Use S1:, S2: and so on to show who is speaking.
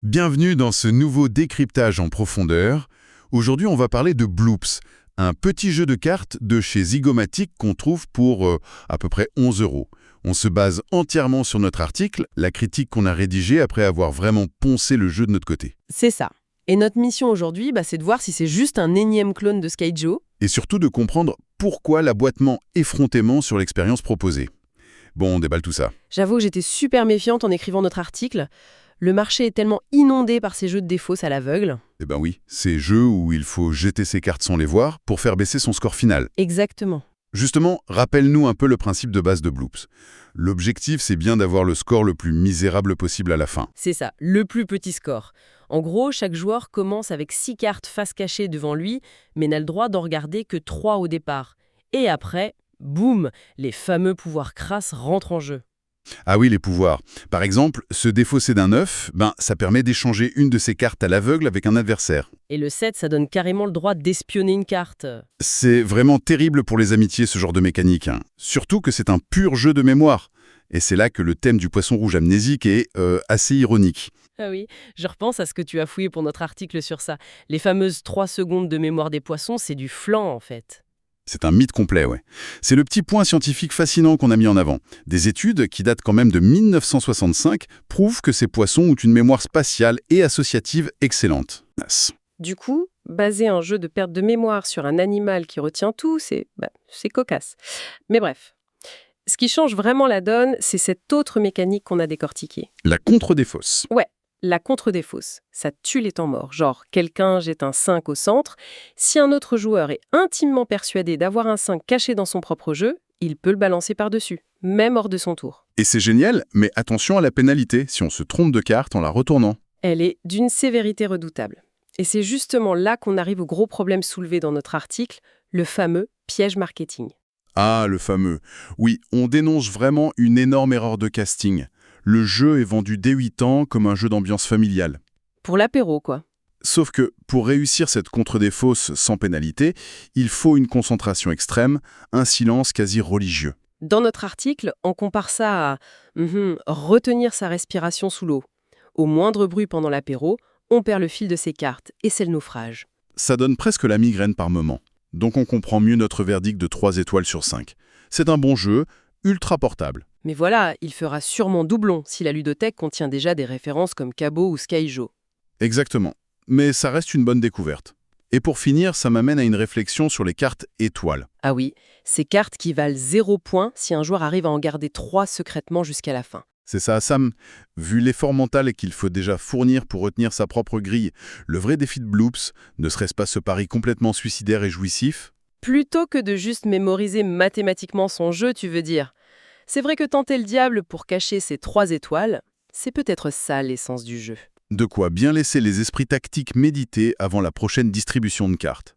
S1: Bienvenue dans ce nouveau décryptage en profondeur. Aujourd'hui, on va parler de Bloops, un petit jeu de cartes de chez Zygomatic qu'on trouve pour à peu près 11 euros. On se base entièrement sur notre article, la critique qu'on a rédigée après avoir vraiment poncé le jeu de notre côté.
S2: C'est ça. Et notre mission aujourd'hui, c'est de voir si c'est juste un énième clone de Skyjo.
S1: Et surtout de comprendre pourquoi l'aboitement effrontément sur l'expérience proposée. Bon, on déballe tout ça.
S2: J'avoue que j'étais super méfiante en écrivant notre article. Le marché est tellement inondé par ces jeux de défausse à l'aveugle.
S1: Eh ben oui, ces jeux où il faut jeter ses cartes sans les voir pour faire baisser son score final.
S2: Exactement.
S1: Justement, rappelle-nous un peu le principe de base de Bloops. L'objectif, c'est bien d'avoir le score le plus misérable possible à la fin.
S2: C'est ça, le plus petit score. En gros, chaque joueur commence avec 6 cartes face cachée devant lui, mais n'a le droit d'en regarder que 3 au départ. Et après, boum, les fameux pouvoirs crasses rentrent en jeu.
S1: Ah oui, les pouvoirs. Par exemple, se défausser d'un œuf, ça permet d'échanger une de ses cartes à l'aveugle avec un adversaire.
S2: Et le 7, ça donne carrément le droit d'espionner une carte.
S1: C'est vraiment terrible pour les amitiés, ce genre de mécanique, hein. Surtout que c'est un pur jeu de mémoire. Et c'est là que le thème du poisson rouge amnésique est assez ironique.
S2: Ah oui, je repense à ce que tu as fouillé pour notre article sur ça. Les fameuses 3 secondes de mémoire des poissons, c'est du flan en fait.
S1: C'est un mythe complet, ouais. C'est le petit point scientifique fascinant qu'on a mis en avant. Des études, qui datent quand même de 1965, prouvent que ces poissons ont une mémoire spatiale et associative excellente.
S2: Du coup, baser un jeu de perte de mémoire sur un animal qui retient tout, c'est cocasse. Mais bref, ce qui change vraiment la donne, c'est cette autre mécanique qu'on a décortiquée.
S1: La contre-défausse.
S2: Ouais, la contre-défausse. Ça tue les temps morts. Genre, quelqu'un jette un 5 au centre. Si un autre joueur est intimement persuadé d'avoir un 5 caché dans son propre jeu, il peut le balancer par-dessus, même hors de son tour.
S1: Et c'est génial, mais attention à la pénalité si on se trompe de carte en la retournant.
S2: Elle est d'une sévérité redoutable. Et c'est justement là qu'on arrive au gros problème soulevé dans notre article, le fameux piège marketing.
S1: Ah, le fameux. Oui, on dénonce vraiment une énorme erreur de casting. Le jeu est vendu dès 8 ans comme un jeu d'ambiance familiale.
S2: Pour l'apéro, quoi.
S1: Sauf que, pour réussir cette contre-défausse sans pénalité, il faut une concentration extrême, un silence quasi religieux.
S2: Dans notre article, on compare ça à retenir sa respiration sous l'eau. Au moindre bruit pendant l'apéro, on perd le fil de ses cartes, et c'est le naufrage.
S1: Ça donne presque la migraine par moment. Donc on comprend mieux notre verdict de 3 étoiles sur 5. C'est un bon jeu, ultra portable.
S2: Mais voilà, il fera sûrement doublon si la ludothèque contient déjà des références comme Cabo ou Skyjo.
S1: Exactement. Mais ça reste une bonne découverte. Et pour finir, ça m'amène à une réflexion sur les cartes étoiles.
S2: Ah oui, ces cartes qui valent 0 point si un joueur arrive à en garder 3 secrètement jusqu'à la fin.
S1: C'est ça, Sam. Vu l'effort mental qu'il faut déjà fournir pour retenir sa propre grille, le vrai défi de Bloops, ne serait-ce pas ce pari complètement suicidaire et jouissif?
S2: Plutôt que de juste mémoriser mathématiquement son jeu, tu veux dire. C'est vrai que tenter le diable pour cacher ses 3 étoiles, c'est peut-être ça l'essence du jeu.
S1: De quoi bien laisser les esprits tactiques méditer avant la prochaine distribution de cartes.